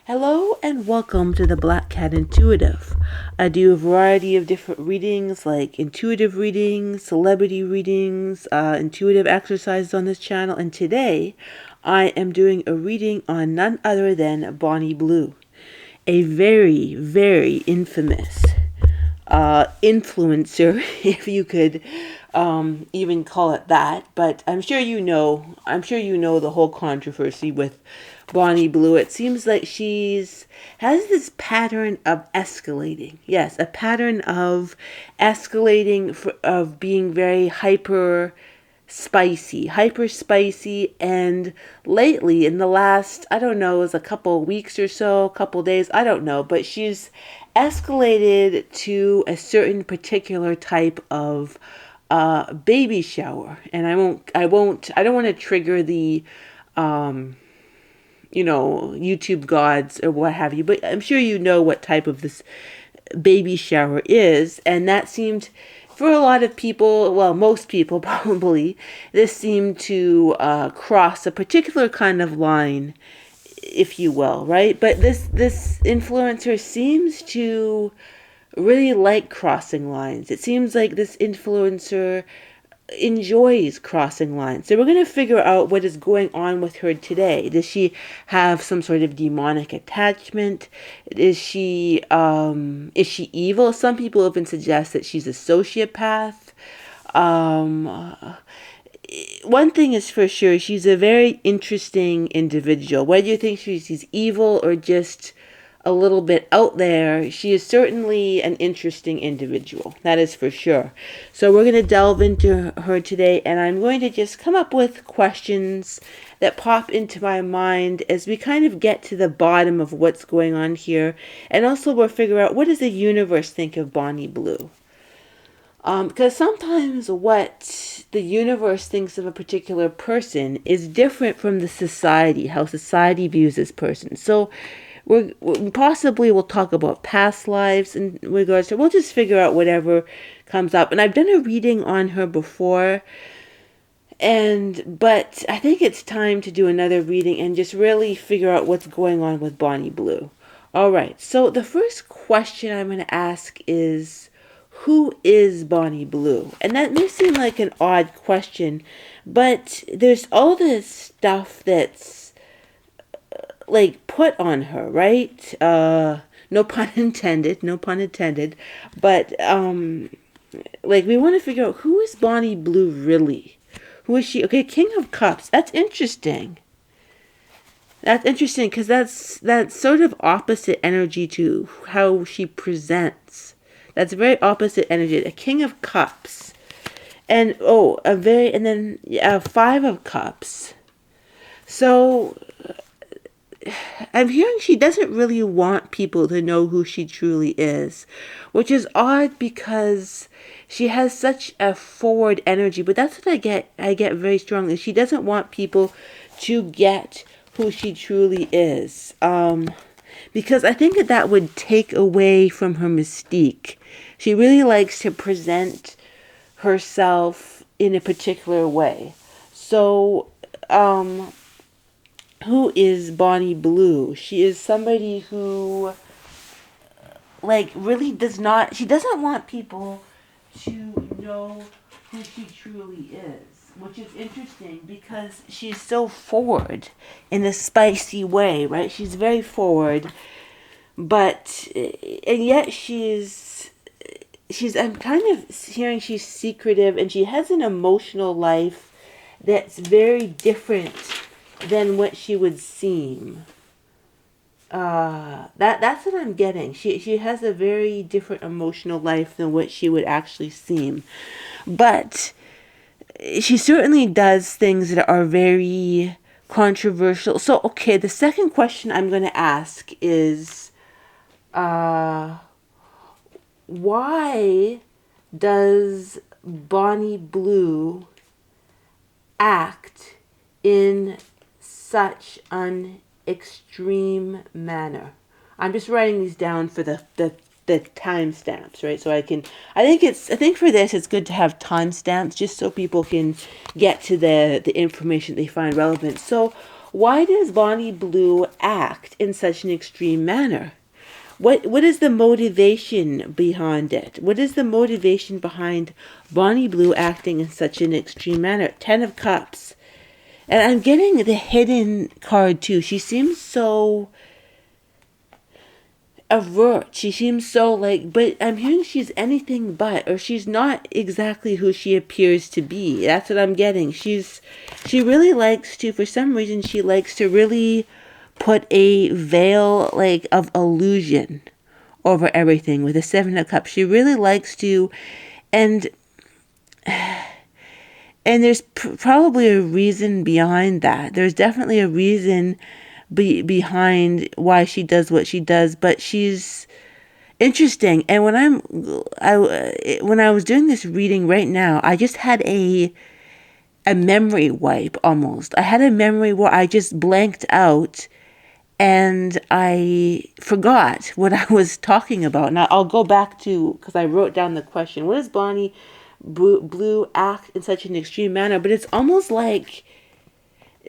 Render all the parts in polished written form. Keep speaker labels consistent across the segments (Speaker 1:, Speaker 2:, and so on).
Speaker 1: Hello and welcome to the Black Cat Intuitive. I do a variety of different readings like intuitive readings, celebrity readings, intuitive exercises on this channel, and today I am doing a reading on none other than Bonnie Blue, a very, very infamous influencer, if you could even call it that. But I'm sure you know the whole controversy with Bonnie Blue. It seems like has this pattern of escalating. Yes, a pattern of escalating, of being very hyper spicy, and lately in the last, I don't know, it was a couple weeks or so, couple days, I don't know, but she's escalated to a certain particular type of baby shower. And I don't want to trigger the YouTube gods or what have you, but I'm sure you know what type of this baby shower is. And that seemed, for a lot of people, well, most people probably, this seemed to cross a particular kind of line, if you will, right? But this influencer seems to really like crossing lines. It seems like this influencer enjoys crossing lines. So we're going to figure out what is going on with her today. Does she have some sort of demonic attachment? Is she evil? Some people even suggest that she's a sociopath. One thing is for sure, she's a very interesting individual. Whether you think she's evil or just a little bit out there, she is certainly an interesting individual. That is for sure. So we're going to delve into her today, and I'm going to just come up with questions that pop into my mind as we kind of get to the bottom of what's going on here. And also we'll figure out, what does the universe think of Bonnie Blue? Because sometimes what the universe thinks of a particular person is different from the society, how society views this person. So we possibly will talk about past lives in regards to, we'll just figure out whatever comes up. And I've done a reading on her before, but I think it's time to do another reading and just really figure out what's going on with Bonnie Blue. All right, so the first question I'm going to ask is, who is Bonnie Blue? And that may seem like an odd question, but there's all this stuff that's like put on her, right? No pun intended, no pun intended. But like, we want to figure out, who is Bonnie Blue really? Who is she? Okay, King of Cups. That's interesting. That's interesting because that's sort of opposite energy to how she presents. That's very opposite energy. A King of Cups. And then Five of Cups. So I'm hearing she doesn't really want people to know who she truly is, which is odd because she has such a forward energy. But that's what I get very strongly. She doesn't want people to get who she truly is. Because I think that would take away from her mystique. She really likes to present herself in a particular way. So, who is Bonnie Blue? She is somebody who, like, really she doesn't want people to know who she truly is, which is interesting because she's so forward in a spicy way, right? She's very forward, and yet I'm kind of hearing she's secretive, and she has an emotional life that's very different than what she would seem. That's what I'm getting. She has a very different emotional life than what she would actually seem. But she certainly does things that are very controversial. So, okay, the second question I'm going to ask is, why does Bonnie Blue act in such an extreme manner? I'm just writing these down for the timestamps, right? So I think for this it's good to have timestamps just so people can get to the information they find relevant. So why does Bonnie Blue act in such an extreme manner? What is the motivation behind it? What is the motivation behind Bonnie Blue acting in such an extreme manner? 10 of Cups. And I'm getting the hidden card too. She seems so avert. She seems so like, but I'm hearing she's anything but, or she's not exactly who she appears to be. That's what I'm getting. She really likes to, for some reason, she likes to really put a veil like of illusion over everything with the 7 of Cups. She really likes to, and there's probably a reason behind that. There's definitely a reason behind why she does what she does, but she's interesting. And when I was doing this reading right now, I just had a memory wipe almost. I had a memory where I just blanked out and I forgot what I was talking about. Now I'll go back to, because I wrote down the question, what does Bonnie Blue act in such an extreme manner? But it's almost like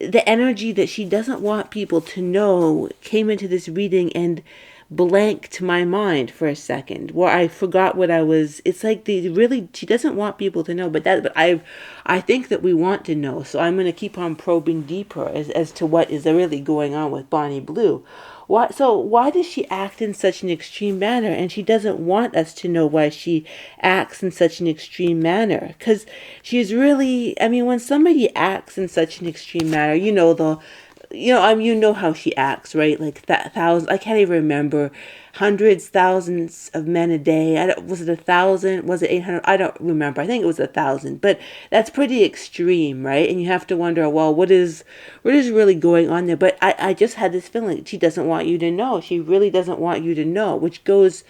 Speaker 1: the energy that she doesn't want people to know came into this reading and blanked my mind for a second, where I forgot what I was. It's like she doesn't want people to know, but I think that we want to know. So I'm going to keep on probing deeper as to what is really going on with Bonnie Blue. Why does she act in such an extreme manner? And she doesn't want us to know why she acts in such an extreme manner. Because she's really, I mean, when somebody acts in such an extreme manner, you know how she acts, right? Like that thousands, I can't even remember, hundreds, thousands of men a day. Was it 1,000? Was it 800? I don't remember. I think it was 1,000, but that's pretty extreme, right? And you have to wonder, well, what is really going on there? But I just had this feeling she doesn't want you to know. She really doesn't want you to know, which goes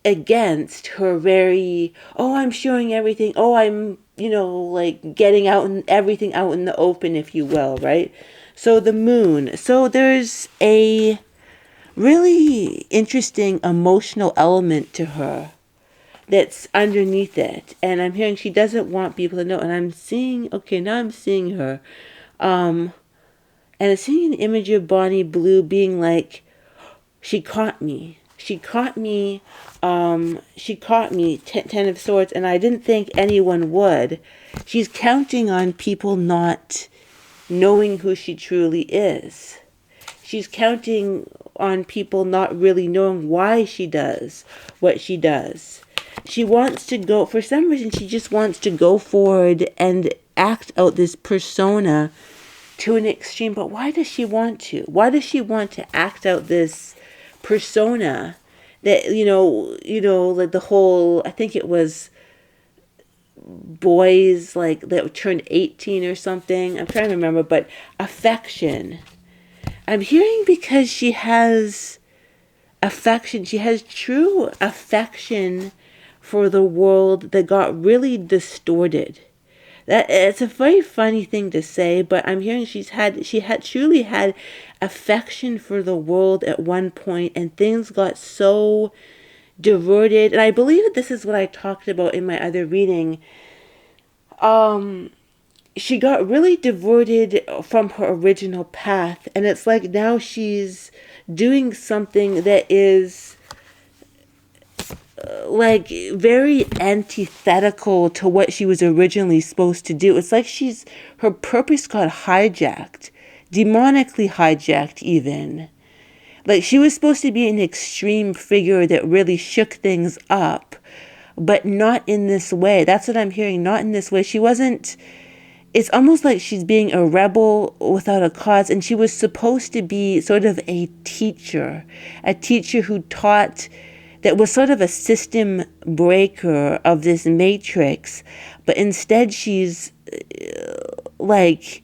Speaker 1: against her very, I'm showing everything. I'm, like getting out and everything out in the open, if you will, right? So the moon. So there's a really interesting emotional element to her that's underneath it. And I'm hearing she doesn't want people to know. And I'm seeing, now I'm seeing her. And I'm seeing an image of Bonnie Blue being like, she caught me. She caught me. She caught me, 10 of Swords, and I didn't think anyone would. She's counting on people not knowing who she truly is. She's counting on people not really knowing why she does what she does. She wants to go, for some reason, she just wants to go forward and act out this persona to an extreme. But why does she want to? Why does she want to act out this persona that, like the whole, I think it was boys like that turned 18 or something. I'm trying to remember, but affection. I'm hearing because she has affection. She has true affection for the world that got really distorted. That it's a very funny thing to say, but I'm hearing she had truly had affection for the world at one point, and things got so diverted. And I believe that this is what I talked about in my other reading. She got really diverted from her original path, and it's like now she's doing something that is like very antithetical to what she was originally supposed to do. It's like her purpose got hijacked, demonically hijacked even. Like she was supposed to be an extreme figure that really shook things up, but not in this way. That's what I'm hearing, not in this way. She wasn't, it's almost like she's being a rebel without a cause, and she was supposed to be sort of a teacher who taught, that was sort of a system breaker of this matrix, but instead she's like,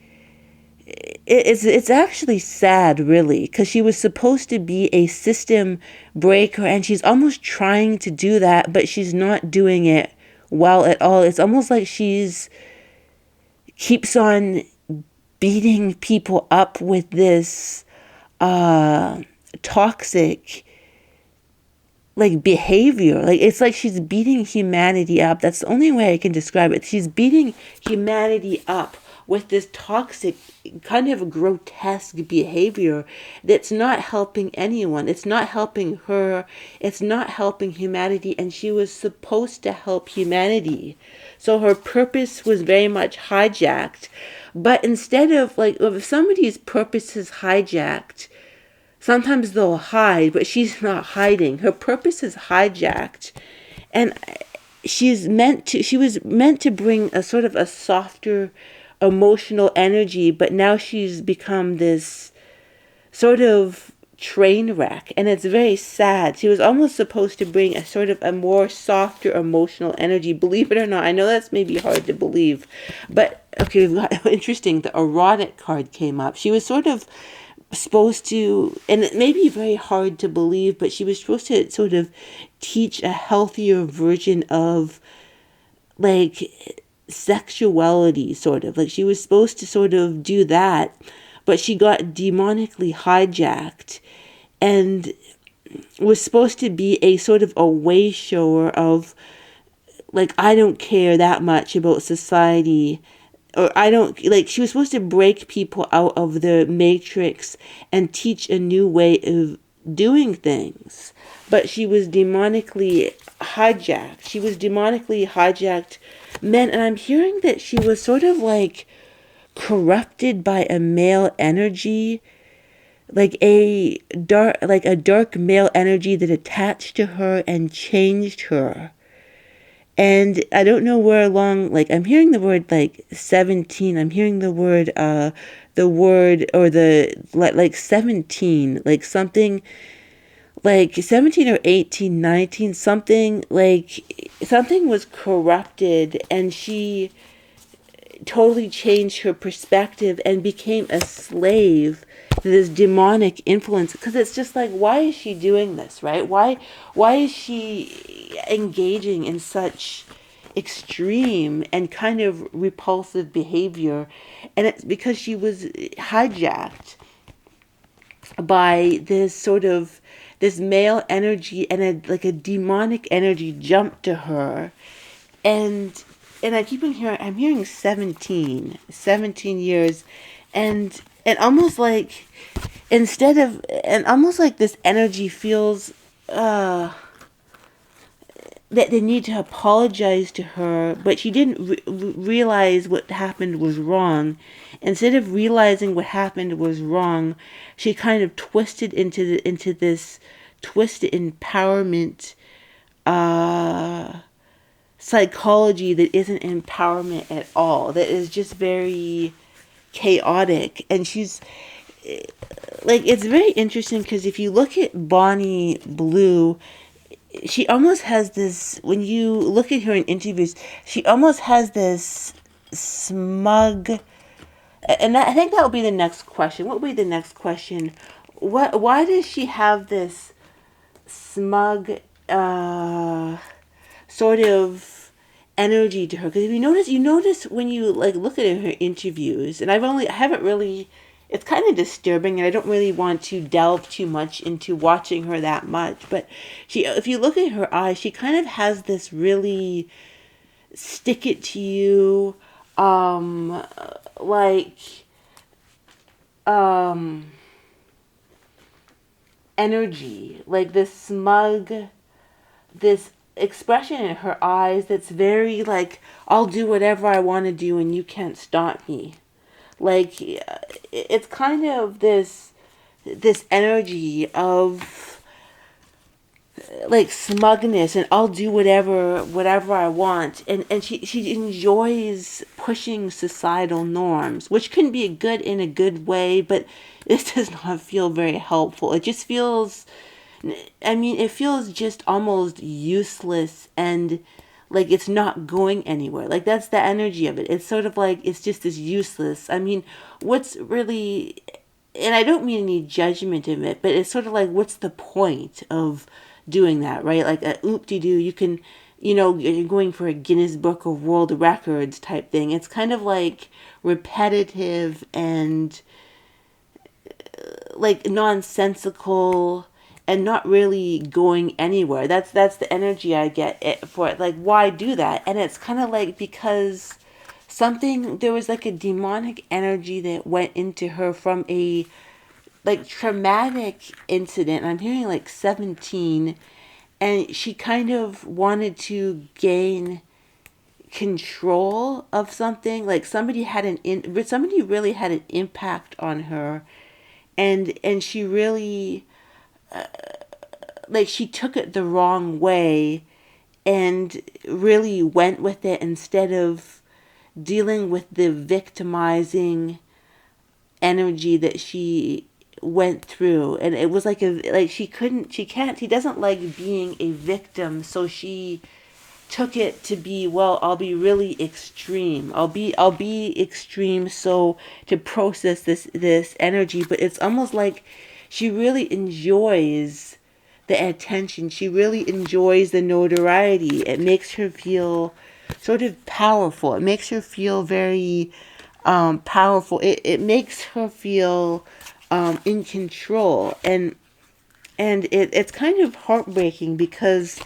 Speaker 1: it's actually sad, really, because she was supposed to be a system breaker, and she's almost trying to do that, but she's not doing it well at all. It's almost like she's keeps on beating people up with this toxic like behavior. Like it's like she's beating humanity up. That's the only way I can describe it. She's beating humanity up with this toxic, kind of grotesque behavior that's not helping anyone. It's not helping her. It's not helping humanity. And she was supposed to help humanity. So her purpose was very much hijacked. But instead of, like, if somebody's purpose is hijacked, sometimes they'll hide, but she's not hiding. Her purpose is hijacked. And she was meant to bring a sort of a softer emotional energy, but now she's become this sort of train wreck, and it's very sad. She was almost supposed to bring a sort of a more softer emotional energy, believe it or not. I know that's maybe hard to believe, but okay, interesting, the erotic card came up. She was sort of supposed to, and it may be very hard to believe, but she was supposed to sort of teach a healthier version of, like, sexuality, sort of. Like, she was supposed to sort of do that, but she got demonically hijacked and was supposed to be a sort of a way shower of, like, I don't care that much about society, or I don't, like, she was supposed to break people out of the matrix and teach a new way of doing things. But she was demonically hijacked. She was demonically hijacked men, and I'm hearing that she was sort of like corrupted by a male energy, like a dark male energy that attached to her and changed her. And I don't know where along, like, I'm hearing the word, like, 17. I'm hearing the word, like 17, like something, like 17 or 18, 19, something, like, something was corrupted, and she totally changed her perspective and became a slave to this demonic influence. Because it's just like, why is she doing this, right? Why is she engaging in such extreme and kind of repulsive behavior? And it's because she was hijacked by this sort of, this male energy, and like a demonic energy jumped to her. And I keep on hearing, I'm hearing 17 years, and almost like, instead of, and almost like this energy feels, that they need to apologize to her, but she didn't realize what happened was wrong. Instead of realizing what happened was wrong, she kind of twisted into this twisted empowerment, psychology that isn't empowerment at all, that is just very chaotic. And she's, like, it's very interesting because if you look at Bonnie Blue, she almost has this, when you look at her in interviews, she almost has this smug, and I think that will be the next question. What will be the next question? Why does she have this smug, sort of energy to her? Because if you notice when you, like, look at her interviews, and I haven't really, it's kind of disturbing, and I don't really want to delve too much into watching her that much, but if you look at her eyes, she kind of has this really stick it to you, like, energy, like this smug, this expression in her eyes that's very like, I'll do whatever I want to do and you can't stop me. Like, it's kind of this energy of, like, smugness, and I'll do whatever I want, and she enjoys pushing societal norms, which can be good in a good way, but it does not feel very helpful. It just feels, I mean, it feels just almost useless, and like it's not going anywhere. Like, that's the energy of it. It's sort of like, it's just this useless. I mean, what's really, and I don't mean any judgment of it, but it's sort of like, what's the point of doing that, right? Like a oop-de-doo, you can, you're going for a Guinness Book of World Records type thing. It's kind of like repetitive and like nonsensical and not really going anywhere. That's the energy I get for it. Like, why do that? And it's kind of like, because something, there was like a demonic energy that went into her from a like traumatic incident. I'm hearing like 17, and she kind of wanted to gain control of something. Like somebody really had an impact on her, and she really, like, she took it the wrong way and really went with it instead of dealing with the victimizing energy that she went through. And it was like she doesn't like being a victim, so she took it to be, well, I'll be really extreme. I'll be extreme, so to process this energy. But it's almost like she really enjoys the attention. She really enjoys the notoriety. It makes her feel sort of powerful. It makes her feel very powerful. It makes her feel in control. And it's kind of heartbreaking because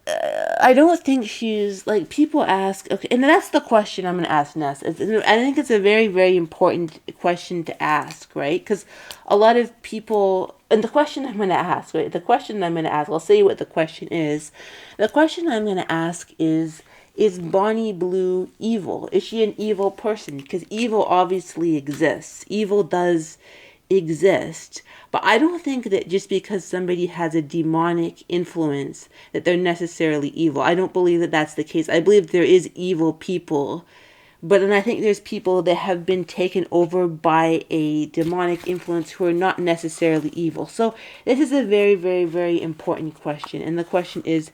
Speaker 1: I don't think she's like, people ask, okay, and that's the question I'm going to ask Ness. I think it's a very, very important question to ask, right? Because a lot of people, and the question I'm going to ask, right? The question I'm going to ask, I'll say what the question is. The question I'm going to ask is Bonnie Blue evil? Is she an evil person? Because evil obviously exists. Evil does exist. But I don't think that just because somebody has a demonic influence that they're necessarily evil. I don't believe that that's the case. I believe there is evil people, but then I think there's people that have been taken over by a demonic influence who are not necessarily evil. So this is a very, very, very important question. And the question is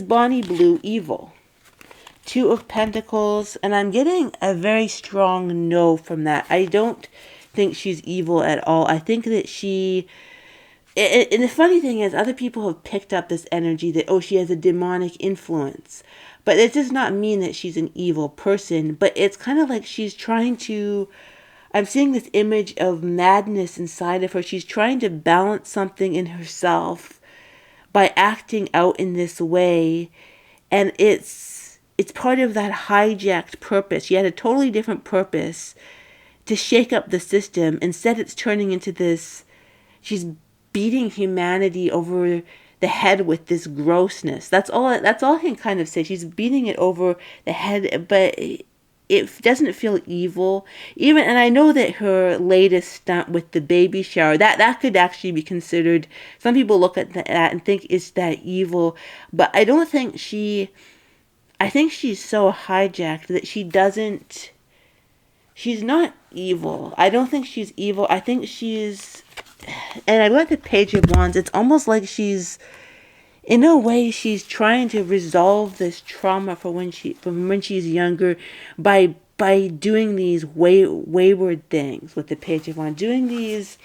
Speaker 1: Bonnie Blue evil? Two of Pentacles, and I'm getting a very strong no from that. I don't think she's evil at all. I think that and the funny thing is, other people have picked up this energy that, oh, she has a demonic influence. But it does not mean that she's an evil person. But it's kind of like she's trying to, I'm seeing this image of madness inside of her. She's trying to balance something in herself by acting out in this way. And it's part of that hijacked purpose. She had a totally different purpose to shake up the system. Instead, it's turning into this, she's beating humanity over the head with this grossness. That's all I can kind of say. She's beating it over the head, but it doesn't feel evil. Even, and I know that her latest stunt with the baby shower, that could actually be considered, some people look at that and think it's that evil, but I don't think I think she's so hijacked that she's not evil. I don't think she's evil. I think she's, and I got the Page of Wands. It's almost like she's, in a way, she's trying to resolve this trauma from when she's younger by doing these wayward things with the Page of Wands, doing these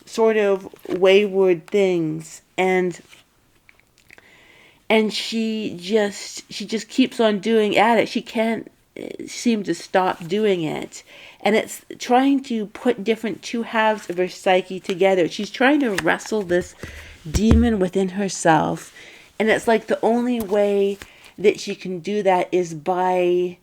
Speaker 1: sort of wayward things, and she just keeps on doing at it. She can't seem to stop doing it. And it's trying to put two halves of her psyche together. She's trying to wrestle this demon within herself. And it's like the only way that she can do that is by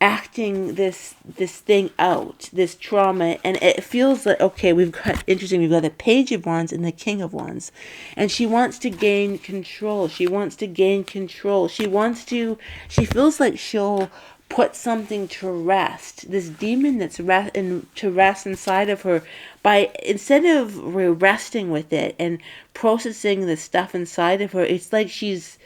Speaker 1: acting this thing out, this trauma. And it feels like, okay, we've got the Page of Wands and the King of Wands, and she wants to gain control. She feels like she'll put something to rest, this demon that's to rest inside of her, by, instead of resting with it and processing the stuff inside of her. It's like she's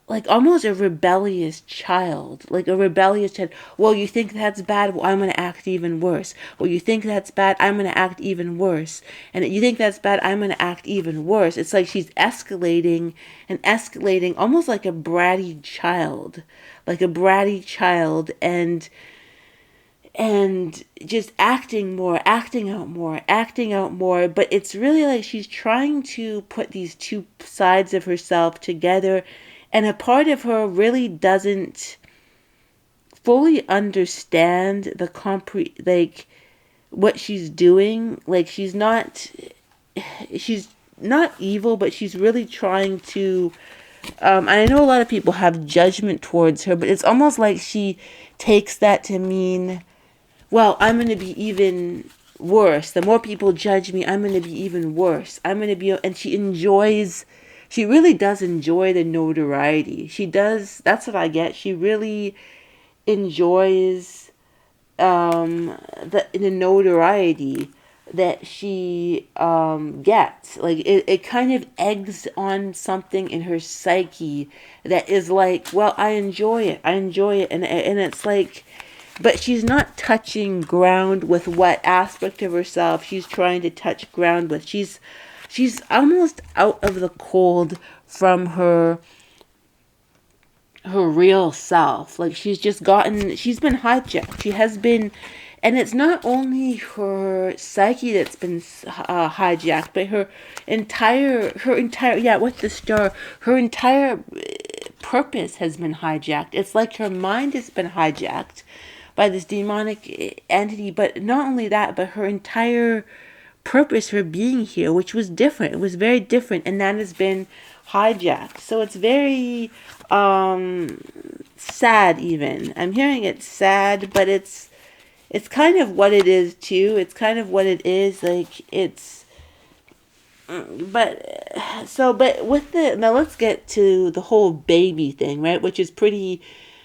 Speaker 1: like almost a rebellious child. Well, you think that's bad? Well, I'm going to act even worse. Well, you think that's bad? I'm going to act even worse. And you think that's bad? I'm going to act even worse. It's like she's escalating and escalating, almost like a bratty child. And just acting out more. But it's really like she's trying to put these two sides of herself together. And a part of her really doesn't fully understand what she's doing. Like, she's not evil, but she's really trying to and I know a lot of people have judgment towards her, but it's almost like she takes that to mean, well, I'm going to be even worse. The more people judge me, I'm going to be even worse. I'm going to be, and she really does enjoy the notoriety. She does, that's what I get. She really enjoys the notoriety that she gets. Like it kind of eggs on something in her psyche that is like, well, I enjoy it. And it's like, but she's not touching ground with what aspect of herself she's trying to touch ground with. She's almost out of the cold from her real self. Like she's been hijacked. She has been, and it's not only her psyche that's been hijacked, but her entire, yeah, with the star, her entire purpose has been hijacked. It's like her mind has been hijacked by this demonic entity, but not only that, but her entire purpose for being here, which was different. It was very different, and that has been hijacked. So it's very sad even. I'm hearing it's sad, but it's kind of what it is too. It's kind of what it is. Like it's but with the, now let's get to the whole baby thing, right? Which is pretty,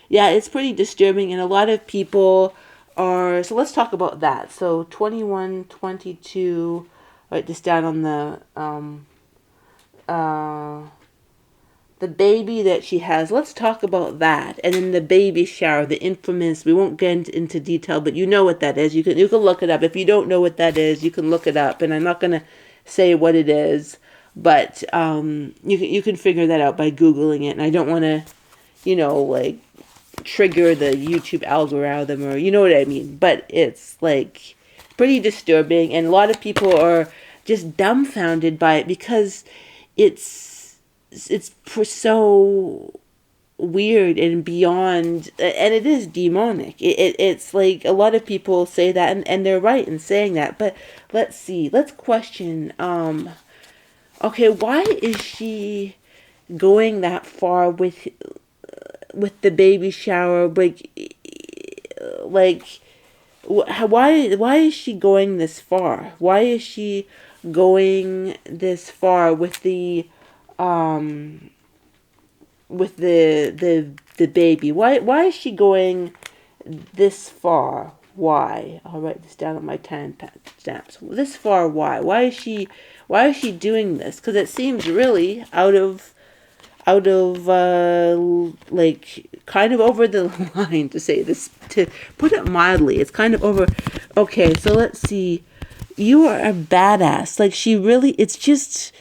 Speaker 1: yeah, it's pretty disturbing, and a lot of people are, so let's talk about that. So 21, 22, write this down on the baby that she has. Let's talk about that. And then the baby shower, the infamous, we won't get into detail, but you know what that is. You can look it up. If you don't know what that is, you can look it up. And I'm not going to say what it is, but you can figure that out by Googling it. And I don't want to, like trigger the YouTube algorithm, or you know what I mean. But it's like pretty disturbing, and a lot of people are just dumbfounded by it because it's so weird and beyond, and it is demonic. It's like a lot of people say that, and they're right in saying that. But let's question, okay, why is she going that far with the baby shower? Why is she going this far? Why is she going this far with the baby? Why is she going this far? Why? I'll write this down on my 10 stamps. This far, why? Why is she doing this? Because it seems really out of like kind of over the line, to say this, to put it mildly. It's kind of over. Okay, so let's see. You are a badass. Like she really, it's just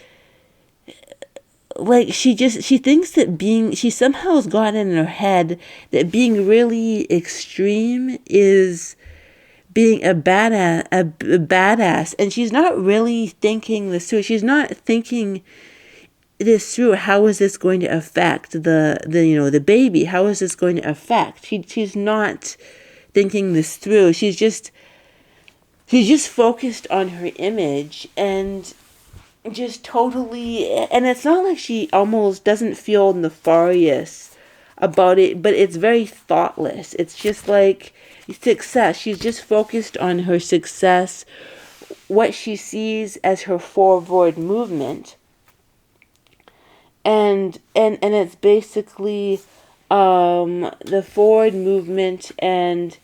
Speaker 1: like she thinks that she somehow has gotten in her head that being really extreme is being a badass, and she's not really thinking this through. She's not thinking this through. How is this going to affect the baby? How is this going to affect? She's not thinking this through. She's just focused on her image, and just totally, and it's not like she almost doesn't feel nefarious about it, but it's very thoughtless. It's just like success. She's just focused on her success, what she sees as her forward movement, and it's basically the forward movement, and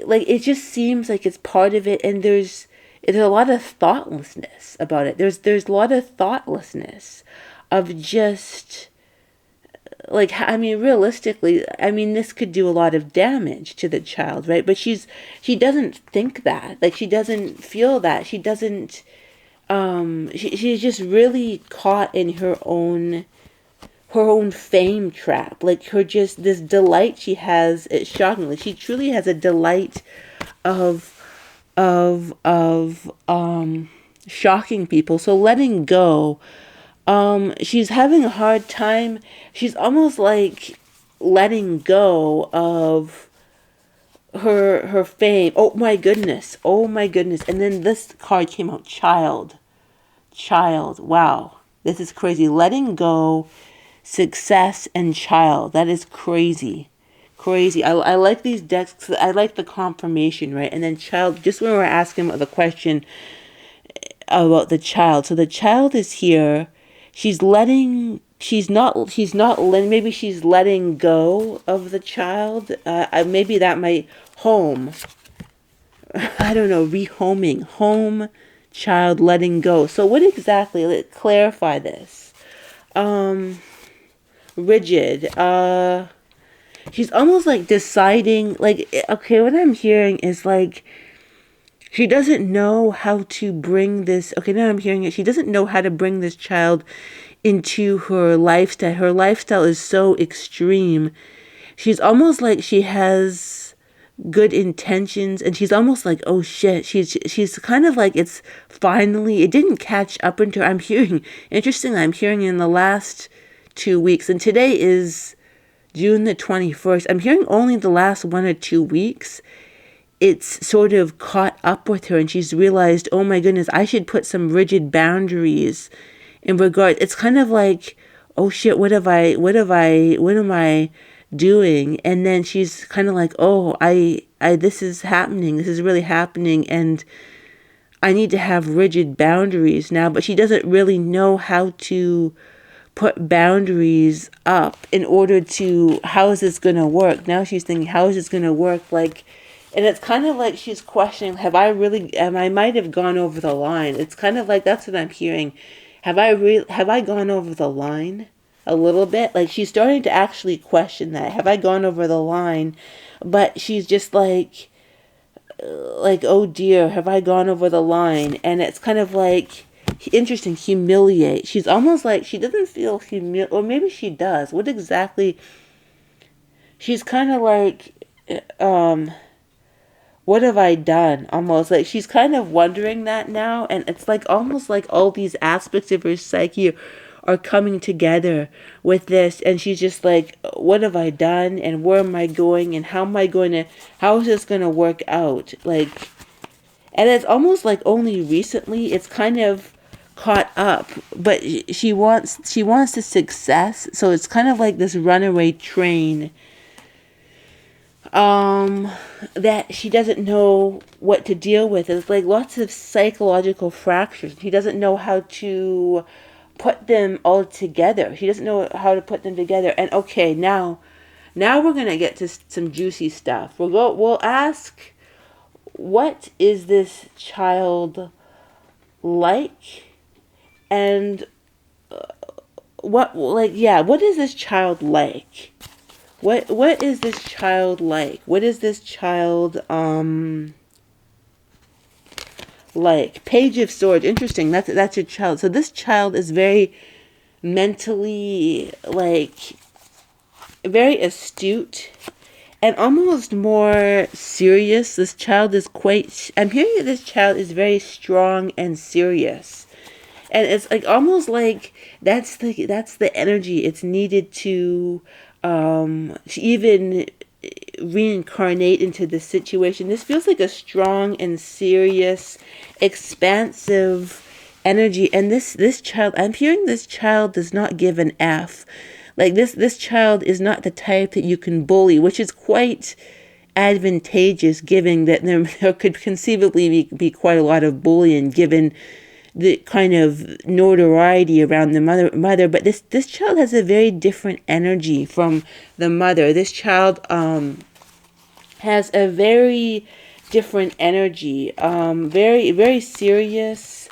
Speaker 1: like it just seems like it's part of it, and there's a lot of thoughtlessness about it. There's a lot of thoughtlessness of just like, I mean, realistically, I mean, this could do a lot of damage to the child, right? But she doesn't think that, like she doesn't feel that, she doesn't she's just really caught in her own fame trap. Like this delight she has, it's shockingly, she truly has a delight of shocking people. So letting go, she's having a hard time. She's almost like letting go of her fame. Oh my goodness. And then this card came out, child. Wow, this is crazy. Letting go, success, and child. That is crazy. Crazy. I like these decks 'cause I like the confirmation, right? And then child, just when we're asking the question about the child. So the child is here. Maybe she's letting go of the child. Maybe that might home. I don't know, rehoming. Home, child, letting go. So what exactly, let's clarify this. Rigid. She's almost like deciding, like, okay, what I'm hearing is like, she doesn't know how to bring this, okay, now I'm hearing it. She doesn't know how to bring this child into her lifestyle. Her lifestyle is so extreme. She's almost like she has good intentions, and she's almost like, oh shit, she's kind of like, it's finally, it didn't catch up into her. I'm hearing, interestingly, I'm hearing in the last 2 weeks, and today is June the 21st. I'm hearing only the last 1 or 2 weeks, it's sort of caught up with her, and she's realized, oh my goodness, I should put some rigid boundaries in regard. It's kind of like, oh shit, what am I doing? And then she's kind of like, oh, this is happening. This is really happening. And I need to have rigid boundaries now, but she doesn't really know how to put boundaries up in order to, how is this going to work? Now she's thinking, how is this going to work? Like, and it's kind of like she's questioning, I might have gone over the line. It's kind of like, that's what I'm hearing. Have I gone over the line a little bit? Like, she's starting to actually question that. Have I gone over the line? But she's just like, oh dear, have I gone over the line? And it's kind of like, interesting, humiliate. She's almost like, she doesn't feel or maybe she does. What exactly? She's kind of like, what have I done? Almost like she's kind of wondering that now. And it's like almost like all these aspects of her psyche are coming together with this. And she's just like, what have I done? And where am I going? And how is this going to work out? Like, and it's almost like only recently it's kind of caught up, but she wants the success. So it's kind of like this runaway train that she doesn't know what to deal with. It's like lots of psychological fractures. She doesn't know how to put them all together. She doesn't know how to put them together. And okay, now we're gonna get to some juicy stuff. We'll ask, what is this child like? And what is this child like? What is this child like? What is this child like? Page of Swords. Interesting. That's your child. So this child is very mentally, like, very astute and almost more serious. This child is I'm hearing that this child is very strong and serious. And it's like almost like that's the energy it's needed to even reincarnate into the situation. This feels like a strong and serious, expansive energy. And this child, I'm hearing this child does not give an F. Like this child is not the type that you can bully, which is quite advantageous, given that there could conceivably be quite a lot of bullying given the kind of notoriety around the mother. But this child has a very different energy from the mother. This child has a very different energy, very, very serious,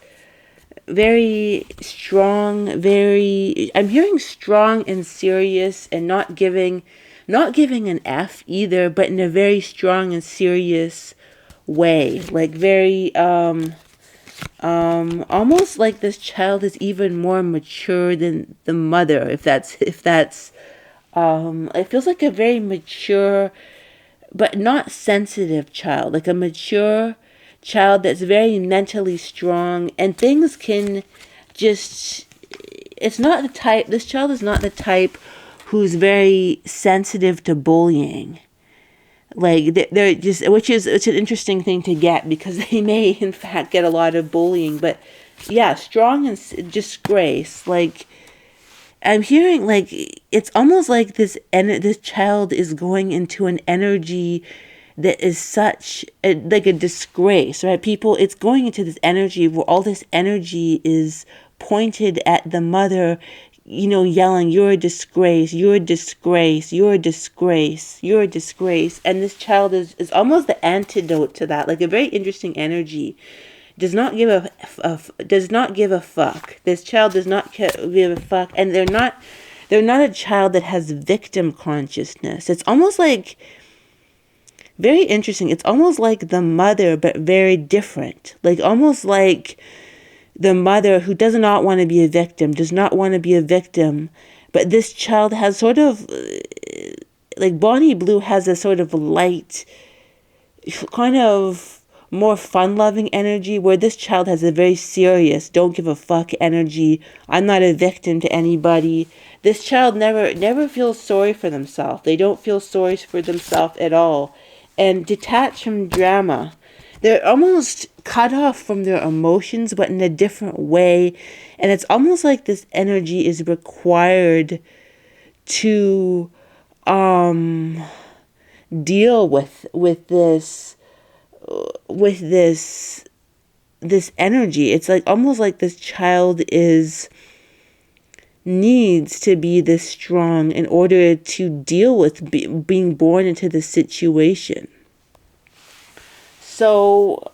Speaker 1: very strong, I'm hearing strong and serious, and not giving an F either, but in a very strong and serious way. Like very almost like this child is even more mature than the mother, if that's it feels like a very mature but not sensitive child, like a mature child that's very mentally strong, and things can just, it's not the type, this child is not the type who's very sensitive to bullying. Like they're just, it's an interesting thing to get, because they may in fact get a lot of bullying. But yeah, strong and just grace. Like I'm hearing like it's almost like this child is going into an energy that is such like a disgrace, right? People, it's going into this energy where all this energy is pointed at the mother, yelling, "You're a disgrace, you're a disgrace, you're a disgrace, you're a disgrace." And this child is almost the antidote to that, like a very interesting energy. Does not give a fuck. This child does not give a fuck, and they're not a child that has victim consciousness. It's almost like very interesting. It's almost like the mother, but very different. Like almost like the mother who does not want to be a victim, does not want to be a victim. But this child has sort of, like Bonnie Blue has a sort of light, kind of more fun-loving energy, where this child has a very serious, don't give a fuck energy. I'm not a victim to anybody. This child never feels sorry for themselves. They don't feel sorry for themselves at all. And detached from drama. They're almost cut off from their emotions, but in a different way. And it's almost like this energy is required to deal with this energy. It's like almost like this child needs to be this strong in order to deal with being born into this situation. So,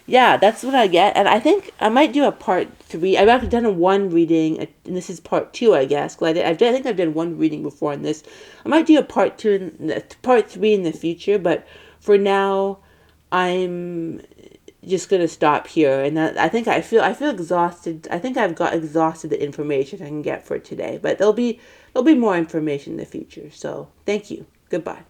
Speaker 1: yeah, that's what I get. And I think I might do a part 3. I've actually done one reading, and this is part 2, I guess. Cause I think I've done one reading before on this. I might do a part 2, part 3 in the future, but for now, I'm just gonna stop here. And I feel exhausted. I think I've got exhausted the information I can get for today. But there'll be more information in the future. So thank you. Goodbye.